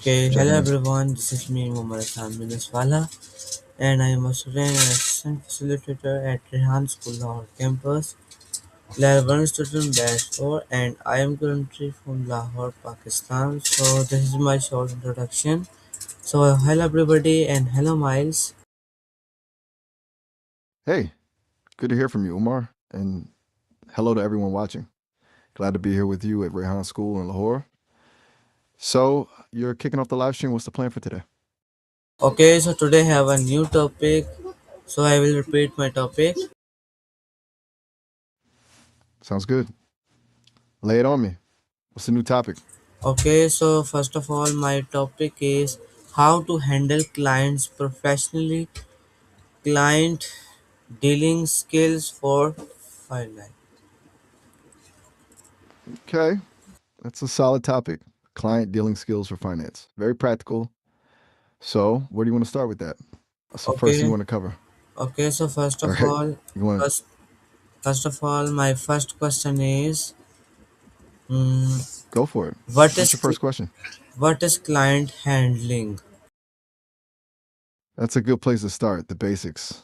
Okay, Just hello checking in. everyone, this is me Muhammad Miniswala and I am a student and assistant facilitator at Rehan School Lahore campus, level 1 student batch 4 and I am currently from Lahore, Pakistan. So this is my short introduction. So hello everybody and hello Miles. Hey, good to hear from you, Umar. And hello to everyone watching. Glad to be here with you at Rehan School in Lahore. So, you're kicking off the live stream. What's the plan for today? Okay, so today I have a new topic. So I will repeat my topic. Sounds good. Lay it on me. What's the new topic? Okay, so first of all my topic is how to handle clients professionally. Client dealing skills for finance. Okay, that's a solid topic. Client dealing skills for finance. Very practical. So, where do you want to start with that? What's the first thing you Okay, want to cover? okay. So All right, you want to first of all, my first question is, mm, go for it. what What's is your first question? what is client handling? That's a good place to start, the basics.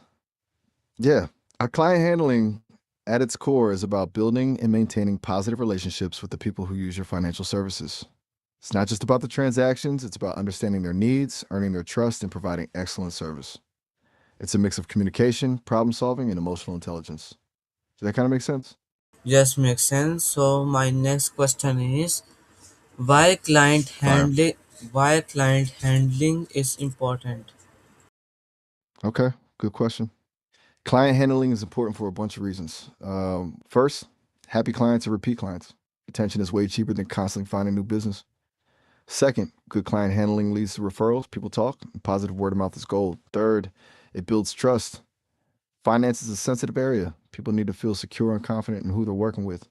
Yeah. Client handling at its core is about building and maintaining positive relationships with the people who use your financial services. It's not just about the transactions, it's about understanding their needs, earning their trust, and providing excellent service. It's a mix of communication, problem solving, and emotional intelligence. Does that kind of make sense? Yes, makes sense. So my next question is, why client Fire. handling? Why client handling is important? Okay, good question. Client handling is important for a bunch of reasons. First, happy clients are repeat clients. Retention is way cheaper than constantly finding new business. Second, good client handling leads to referrals. People talk. And positive word of mouth is gold. Third, it builds trust. Finance is a sensitive area. People need to feel secure and confident in who they're working with.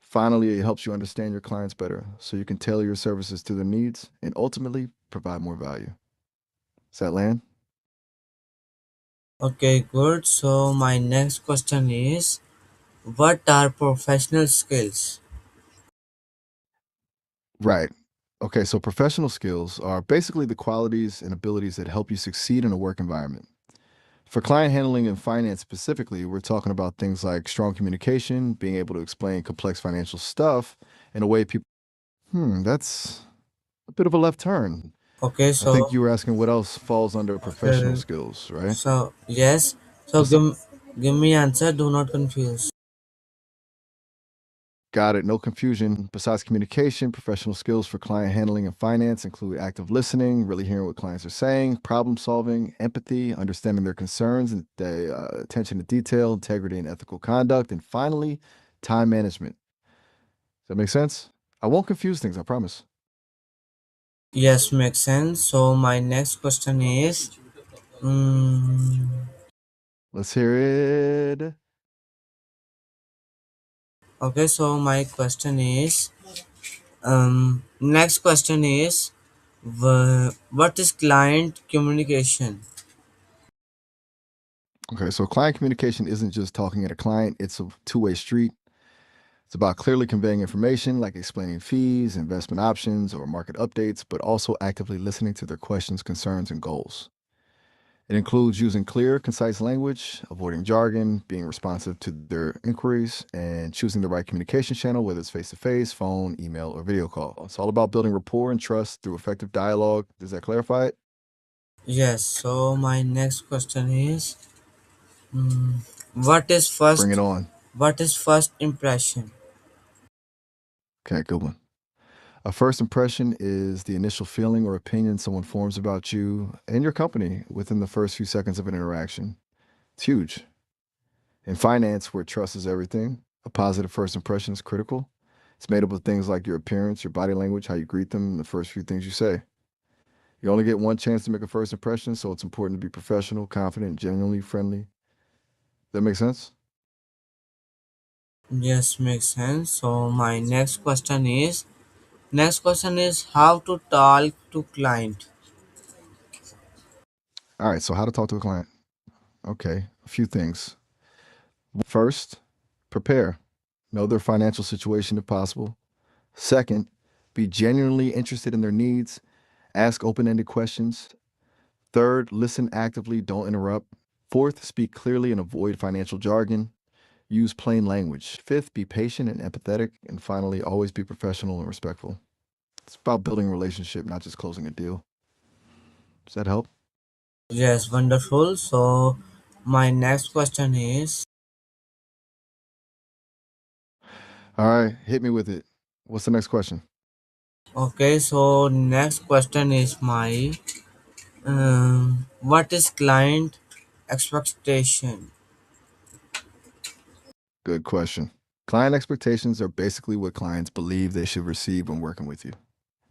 Finally, it helps you understand your clients better so you can tailor your services to their needs and ultimately provide more value. Does that land? Okay, good. So my next question is, what are professional skills? Right. Okay, so professional skills are basically the qualities and abilities that help you succeed in a work environment. For client handling and finance specifically, we're talking about things like strong communication, being able to explain complex financial stuff in a way people, that's a bit of a left turn. Okay, I think so you were asking what else falls under professional uh, skills, right? so yes. So What's the, give me answer. Do not confuse. got it. No confusion. Besides communication, professional skills for client handling and finance include active listening, really hearing what clients are saying, problem solving, empathy, understanding their concerns, and attention to detail, integrity, and ethical conduct, and finally, time management. Does that make sense? I won't confuse things, I promise. Yes, makes sense. So my next question is, mm, Let's hear it. okay. So my question is, next question is, what is client communication? Okay, so client communication isn't just talking at a client, it's a two-way street. It's about clearly conveying information like explaining fees, investment options, or market updates, but also actively listening to their questions, concerns, and goals. It includes using clear, concise language, avoiding jargon, being responsive to their inquiries, and choosing the right communication channel, whether it's face to face, phone, email, or video call. It's all about building rapport and trust through effective dialogue. Does that clarify it? Yes. So my next question is, mm, what is Bring it first? on. What is first impression? Okay, good one. A first impression is the initial feeling or opinion someone forms about you and your company within the first few seconds of an interaction. It's huge. In finance, where trust is everything, a positive first impression is critical. It's made up of things like your appearance, your body language, how you greet them, and the first few things you say. You only get one chance to make a first impression, so it's important to be professional, confident, genuinely friendly. That make sense? Yes, makes sense. So my next question is how to talk to client. All right, so how to talk to a client. Okay, a few things. First, prepare. Know their financial situation if possible. Second, be genuinely interested in their needs. Ask open ended questions. Third, listen actively, don't interrupt. Fourth, speak clearly and avoid financial jargon. Use plain language. Fifth, be patient and empathetic. And finally, always be professional and respectful. It's about building a relationship, not just closing a deal. Does that help? Yes, wonderful. So, my next question is All right, hit me with it. What's the next question? okay. So, next question is my what is client expectation? Good question. Client expectations are basically what clients believe they should receive when working with you.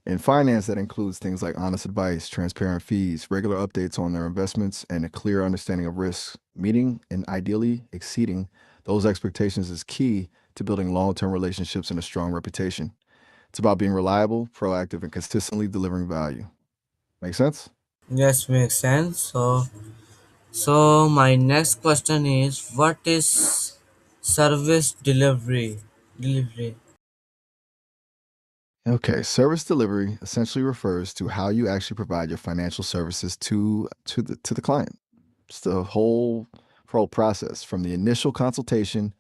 In finance, that includes things like honest advice, transparent fees, regular updates on their investments, and a clear understanding of risks. Meeting and ideally exceeding those expectations is key to building long term relationships and a strong reputation. It's about being reliable, proactive, and consistently delivering value. Make sense? Yes, makes sense. So my next question is what is service delivery? Delivery. Okay, service delivery essentially refers to how you actually provide your financial services to the client. It's the whole process from the initial consultation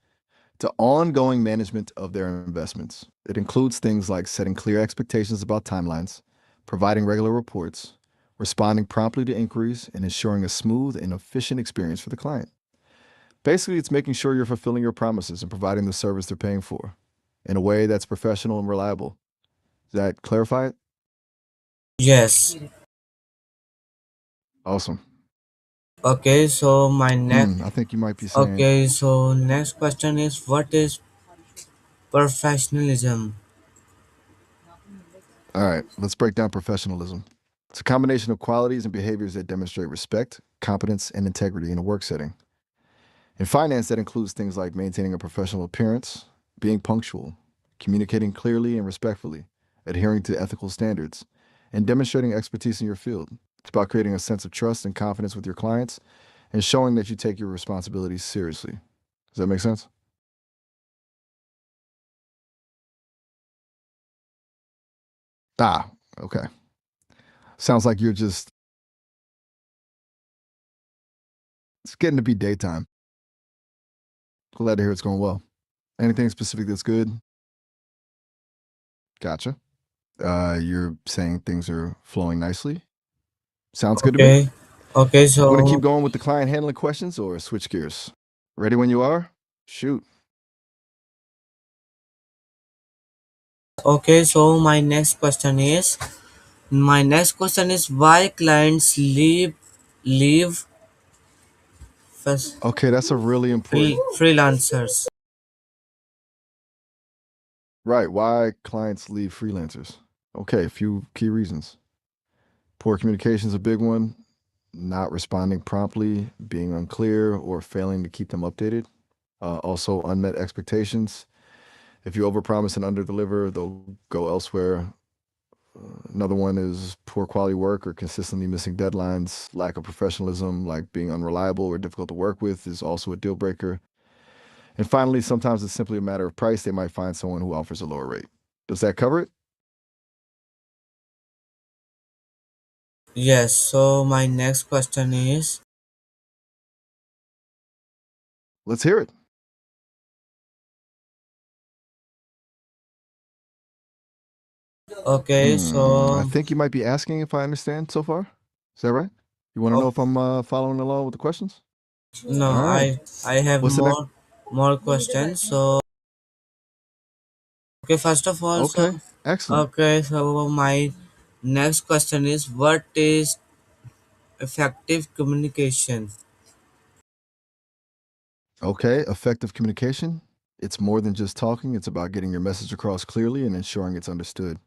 to ongoing management of their investments. It includes things like setting clear expectations about timelines, providing regular reports, responding promptly to inquiries, and ensuring a smooth and efficient experience for the client. Basically, it's making sure you're fulfilling your promises and providing the service they're paying for in a way that's professional and reliable. Does that clarify it? Yes. Awesome. Okay, so my next I think you might be saying, okay, so next question is what is professionalism? all right, let's break down professionalism. It's a combination of qualities and behaviors that demonstrate respect, competence, and integrity in a work setting. In finance, that includes things like maintaining a professional appearance, being punctual, communicating clearly and respectfully, adhering to ethical standards, and demonstrating expertise in your field. It's about creating a sense of trust and confidence with your clients and showing that you take your responsibilities seriously. Does that make sense? Ah, okay. Sounds like you're just, it's getting to be daytime. Glad to hear it's going well. Anything specific that's good? Gotcha. You're saying things are flowing nicely. Sounds good to me. Okay. Okay, Want to keep so going with the client handling questions or switch gears? Ready when you are? Shoot. okay, so my next question is why clients leave fas- Okay, that's a really important. freelancers. Right. Why clients leave freelancers? Okay, a few key reasons. Poor communication is a big one. Not responding promptly, being unclear, or failing to keep them updated. Also, unmet expectations. If you overpromise and underdeliver, they'll go elsewhere. Another one is poor quality work or consistently missing deadlines. Lack of professionalism, like being unreliable or difficult to work with, is also a deal breaker. And finally, sometimes it's simply a matter of price. They might find someone who offers a lower rate. Does that cover it? Yes, so my next question is Let's hear it. okay, I so think you might be asking if I understand so far. Is that right? You want to know oh, if I'm following along with the questions? no, All right. I have What's the next? more questions. So okay, first of all, Okay. Excellent. my next question is what is effective communication? Okay. Effective communication. It's more than just talking, it's about getting your message across clearly and ensuring it's understood.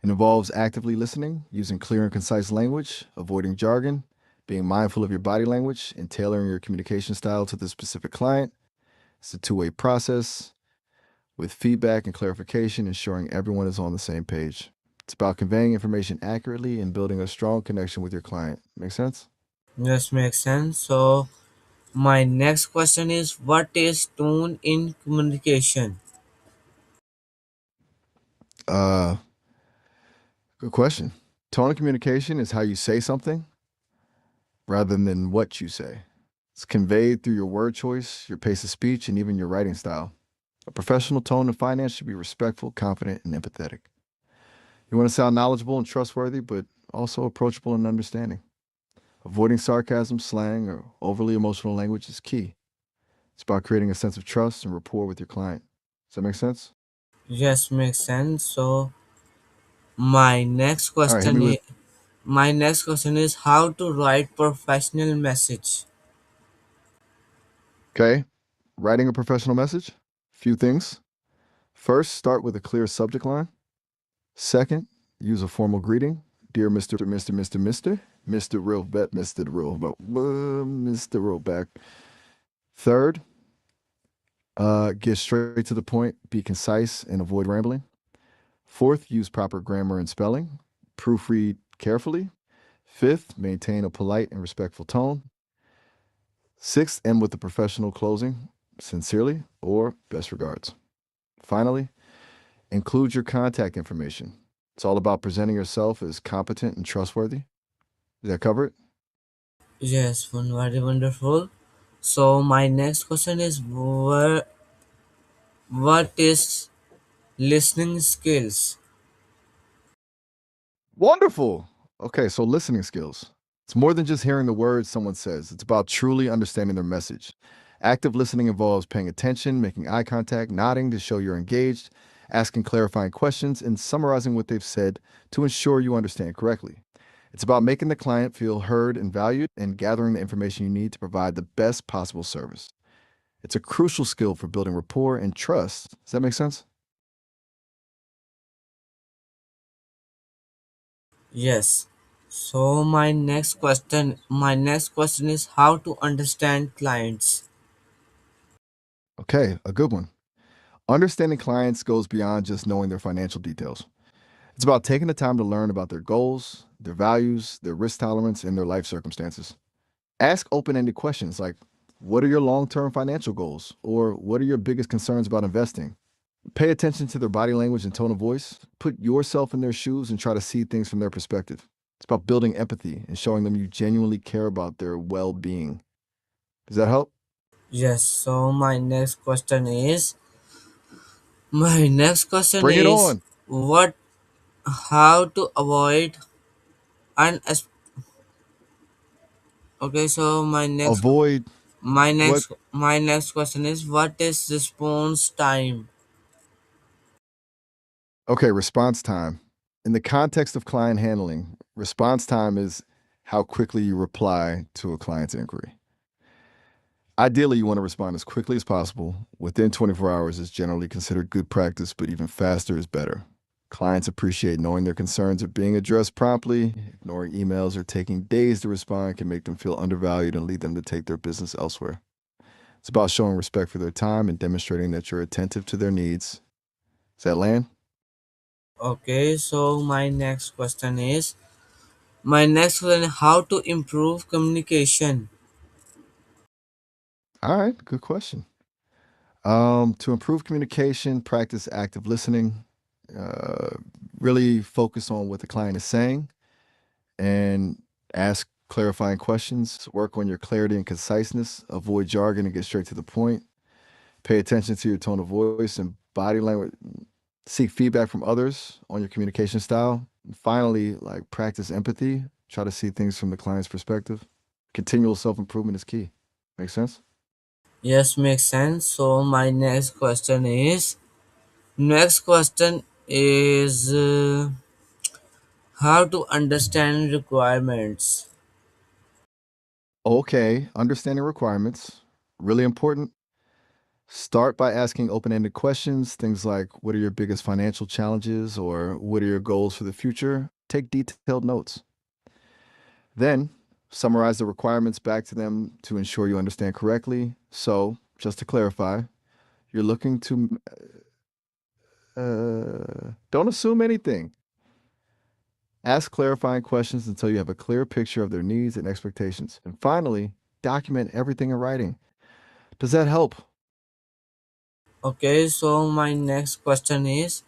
It involves actively listening, using clear and concise language, avoiding jargon, being mindful of your body language, and tailoring your communication style to the specific client. It's a two-way process with feedback and clarification, ensuring everyone is on the same page. It's about conveying information accurately and building a strong connection with your client. Make sense? This makes sense. So my next question is what is tone in communication? Uh, Good question. Tone of communication is how you say something rather than what you say. It's conveyed through your word choice, your pace of speech, and even your writing style. A professional tone in finance should be respectful, confident, and empathetic. You want to sound knowledgeable and trustworthy, but also approachable and understanding. Avoiding sarcasm, slang, or overly emotional language is key. It's about creating a sense of trust and rapport with your client. Does that make sense? Yes, makes sense. So my next All right, hit question me is with my next question is how to write professional message. okay. Writing a professional message. Few things. First, start with a clear subject line. Second, use a formal greeting. Dear Mr. Real Bet, Mr. Real, Mr. Real Back. Third, get straight to the point, be concise, and avoid rambling. Fourth, use proper grammar and spelling. Proofread carefully. Fifth, maintain a polite and respectful tone. Sixth, end with a professional closing, sincerely or best regards. Finally, include your contact information. It's all about presenting yourself as competent and trustworthy. Does that cover it? Yes, very wonderful. So my next question is what is listening skills? Wonderful. Okay, so listening skills. It's more than just hearing the words someone says, it's about truly understanding their message. Active listening involves paying attention, making eye contact, nodding to show you're engaged, asking clarifying questions, and summarizing what they've said to ensure you understand correctly. It's about making the client feel heard and valued and gathering the information you need to provide the best possible service. It's a crucial skill for building rapport and trust. Does that make sense? Yes. So my next question is how to understand clients. Okay, a good one. Understanding clients goes beyond just knowing their financial details. It's about taking the time to learn about their goals, their values, their risk tolerance, and their life circumstances. Ask open ended questions like, what are your long term financial goals? Or what are your biggest concerns about investing? Pay attention to their body language and tone of voice. Put yourself in their shoes and try to see things from their perspective. It's about building empathy and showing them you genuinely care about their well being. Does that help? Yes. So my next question Bring it is on. what how to avoid un okay. So Avoid what? my next question is what is response time? Okay, response time. In the context of client handling, response time is how quickly you reply to a client's inquiry. Ideally, you want to respond as quickly as possible. Within 24 hours is generally considered good practice, but even faster is better. Clients appreciate knowing their concerns are being addressed promptly. Ignoring emails or taking days to respond can make them feel undervalued and lead them to take their business elsewhere. It's about showing respect for their time and demonstrating that you're attentive to their needs. Does that land? Okay. So my next question is how to improve communication. All right, good question. To improve communication, practice active listening, uh, really focus on what the client is saying, and ask clarifying questions. Work on your clarity and conciseness. Avoid jargon and get straight to the point. Pay attention to your tone of voice and body language. Seek feedback from others on your communication style. And finally, like practice empathy. Try to see things from the client's perspective. Continual self improvement is key. Make sense? Yes, makes sense. So my next question is how to understand requirements. Okay, understanding requirements. Really important. Start by asking open ended questions, things like what are your biggest financial challenges or what are your goals for the future? Take detailed notes. Then, summarize the requirements back to them to ensure you understand correctly. So, just to clarify, you're looking to don't assume anything. Ask clarifying questions until you have a clear picture of their needs and expectations. And finally, document everything in writing. Does that help? Okay, so my next question is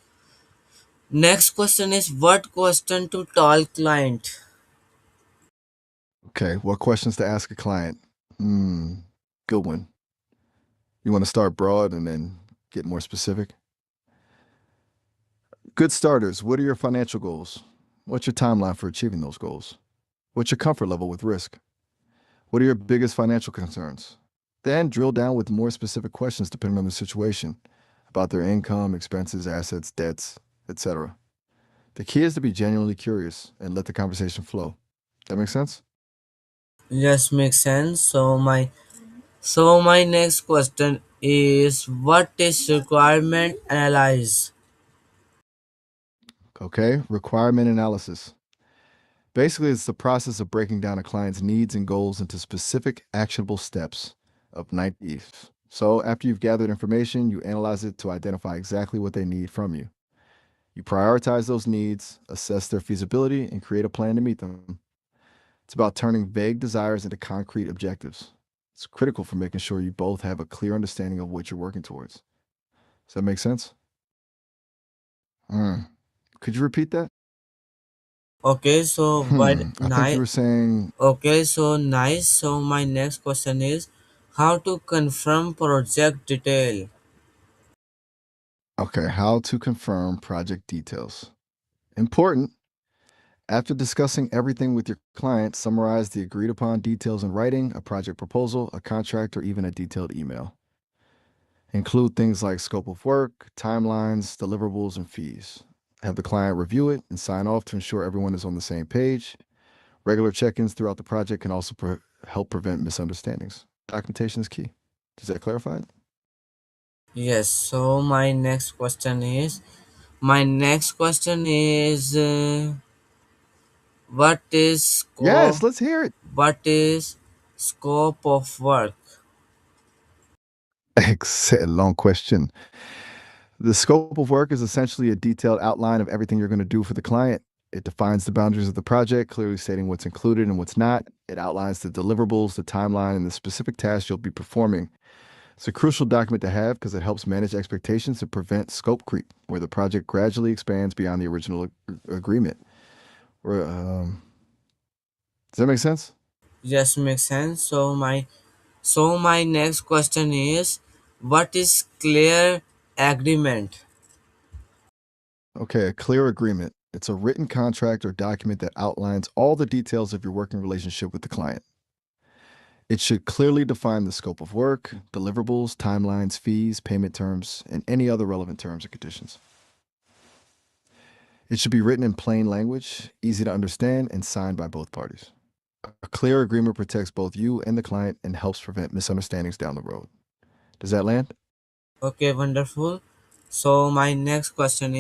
Next question is what question to tell client? Okay, what questions to ask a client? Good one. You want to start broad and then get more specific? Good starters. What are your financial goals? What's your timeline for achieving those goals? What's your comfort level with risk? What are your biggest financial concerns? Then drill down with more specific questions depending on the situation about their income, expenses, assets, debts, etc. The key is to be genuinely curious and let the conversation flow. That makes sense? Yes, makes sense. So my next question is what is requirement analyze? Okay, requirement analysis. Basically, it's the process of breaking down a client's needs and goals into specific actionable steps of 90s. So, after you've gathered information, you analyze it to identify exactly what they need from you. You prioritize those needs, assess their feasibility, and create a plan to meet them. It's about turning vague desires into concrete objectives. It's critical for making sure you both have a clear understanding of what you're working towards. Does that make sense? Mm. Could you repeat that? Okay, so but I think you nice. were saying, Okay, so nice. So my next question is how to confirm project detail. okay, how to confirm project details. Important. After discussing everything with your client, summarize the agreed upon details in writing, a project proposal, a contract, or even a detailed email. Include things like scope of work, timelines, deliverables, and fees. Have the client review it and sign off to ensure everyone is on the same page. Regular check ins throughout the project can also help prevent misunderstandings. Documentation is key. Does that clarify it? Yes. So my next question is what is Yes, scope? let's hear it. What is scope of work? Excellent. Long question. The scope of work is essentially a detailed outline of everything you're going to do for the client. It defines the boundaries of the project, clearly stating what's included and what's not. It outlines the deliverables, the timeline, and the specific tasks you'll be performing. It's a crucial document to have because it helps manage expectations and prevent scope creep, where the project gradually expands beyond the original agreement. Does that make sense? Yes, makes sense. So my next question is what is clear agreement? Okay, a clear agreement. It's a written contract or document that outlines all the details of your working relationship with the client. It should clearly define the scope of work, deliverables, timelines, fees, payment terms, and any other relevant terms and conditions. It should be written in plain language, easy to understand, and signed by both parties. A clear agreement protects both you and the client and helps prevent misunderstandings down the road. Does that land? Okay, wonderful. So my next question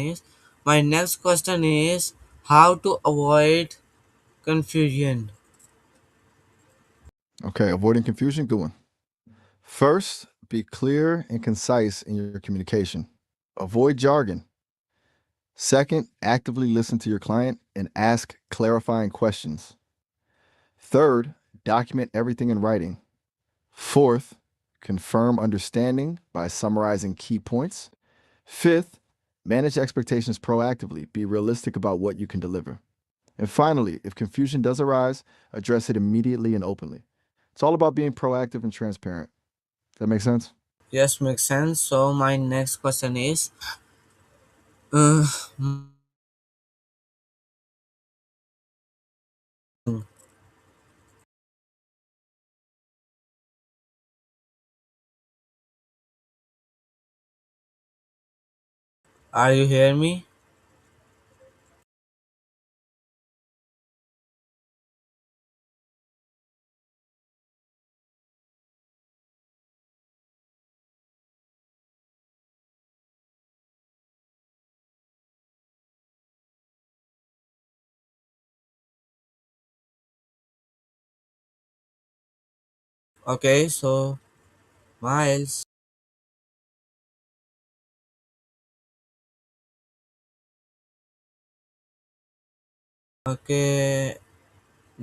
is how to avoid confusion. Okay, avoiding confusion, good one. First, be clear and concise in your communication. Avoid jargon. Second, actively listen to your client and ask clarifying questions. Third, document everything in writing. Fourth, confirm understanding by summarizing key points. Fifth, manage expectations proactively. Be realistic about what you can deliver. And finally, if confusion does arise, address it immediately and openly. It's all about being proactive and transparent. Does that make sense? Yes, makes sense. So my next question is uh, are you hear me? Okay, so Miles. Okay,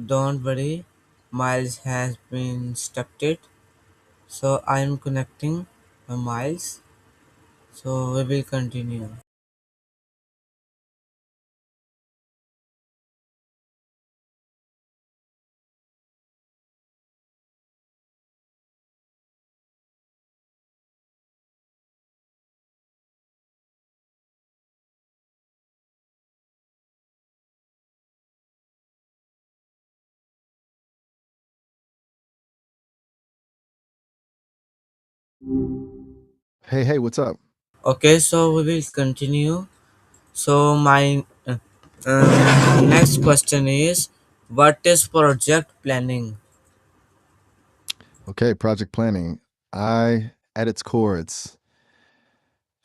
don't worry. Miles has been instructed. So I am connecting Miles. So we will continue. Hey, what's up? Okay, so we will continue. So my next question is, what is project planning? Okay, project planning. At its core, it's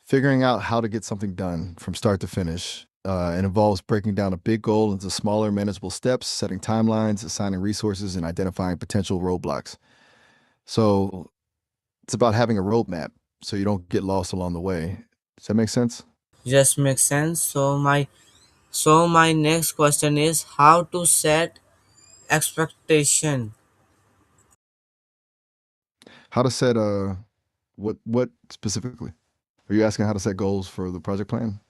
figuring out how to get something done from start to finish. It involves breaking down a big goal into smaller, manageable steps, setting timelines, assigning resources, and identifying potential roadblocks. So it's about having a roadmap so you don't get lost along the way. Does that make sense? Just makes sense. So my next question is how to set expectation. How to set what specifically? Are you asking how to set goals for the project plan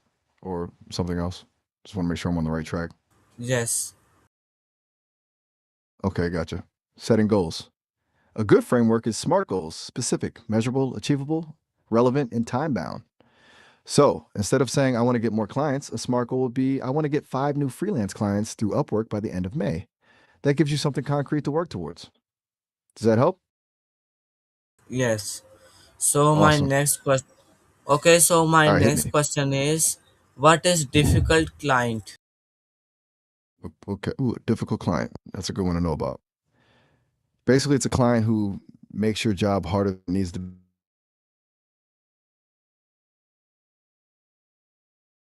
or something else? Just want to make sure I'm on the right track. Yes, Okay, gotcha. Setting goals. A good framework is SMART goals: specific, measurable, achievable, relevant, and time bound. So instead of saying, I want to get more clients, a SMART goal would be, I want to get 5 new freelance clients through Upwork by the end of May. That gives you something concrete to work towards. Does that help? yes. So my Awesome. next question. Okay, so my All right, hit next me. question is, what is difficult client? Okay. Ooh, a difficult client. That's a good one to know about. Basically, it's a client who makes your job harder than it needs to be,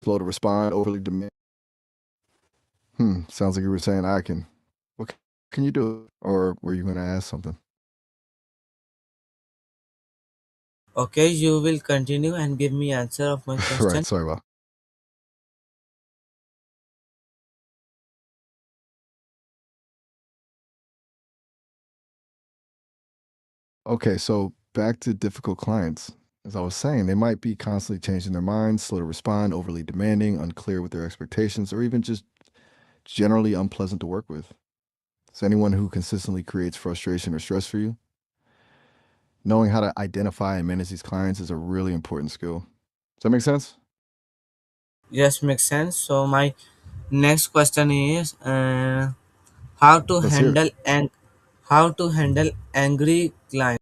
slow to respond, overly demand. Sounds like you were saying I can. What can you do? Or were you going to ask something? Okay, you will continue and give me answer of my question. Right. Sorry about. Okay, so back to difficult clients. As I was saying, they might be constantly changing their minds, slow to respond, overly demanding, unclear with their expectations, or even just generally unpleasant to work with. So anyone who consistently creates frustration or stress for you, knowing how to identify and manage these clients is a really important skill. Does that make sense? Yes, makes sense. So my next question is, how to Let's hear it. handle and how to handle angry clients.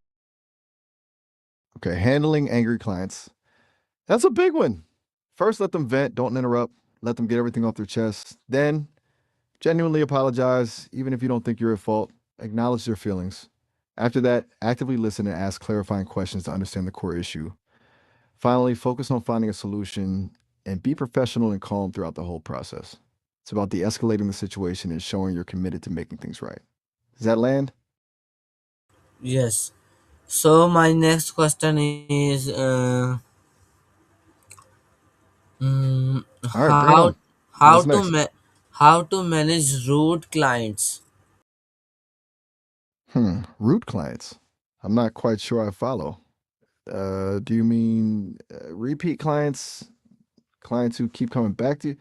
Okay, handling angry clients. That's a big one. First, let them vent, don't interrupt, let them get everything off their chest. Then, genuinely apologize, even if you don't think you're at fault. Acknowledge their feelings. After that, actively listen and ask clarifying questions to understand the core issue. Finally, focus on finding a solution and be professional and calm throughout the whole process. It's about de escalating the situation and showing you're committed to making things right. Does that land? Yes. So my next question is, mm, All right, bring it how on. how What's to next? how to manage rude clients. Root clients. I'm not quite sure I follow. Do you mean repeat clients, clients who keep coming back to you?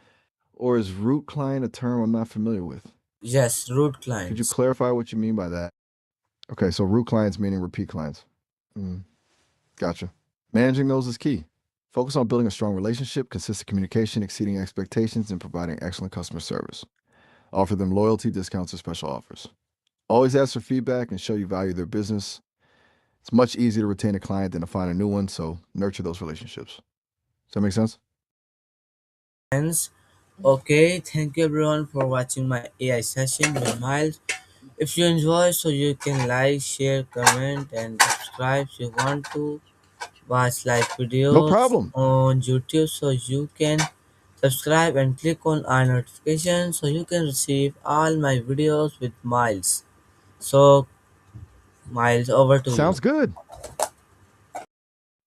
Or is root client a term I'm not familiar with? Yes, rude Could you clients. clarify what you mean by that? Okay, so root clients meaning repeat clients. Mm, gotcha. Managing those is key. Focus on building a strong relationship, consistent communication, exceeding expectations, and providing excellent customer service. Offer them loyalty, discounts, or special offers. Always ask for feedback and show you value their business. It's much easier to retain a client than to find a new one, so nurture those relationships. Does that make sense? Friends. Okay, thank you everyone for watching my AI session with Miles. If you enjoy, so you can like, share, comment, and subscribe if you want to watch live No videos problem. on YouTube, so you can subscribe and click on our notification so you can receive all my videos with Miles. So Miles, over to Sounds you. good.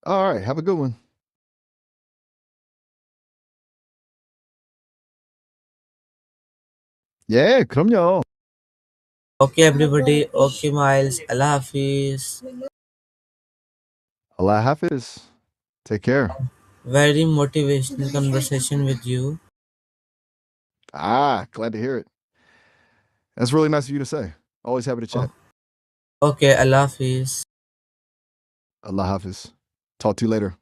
All right, have a good one. Yeah, 그럼요. Okay everybody, okay Miles, Allah Hafiz. Allah Hafiz. Take care. Very motivational conversation with you. Glad to hear it. That's really nice of you to say. Always happy to Oh, chat. okay, Allah Hafiz. Allah Hafiz. Talk to you later.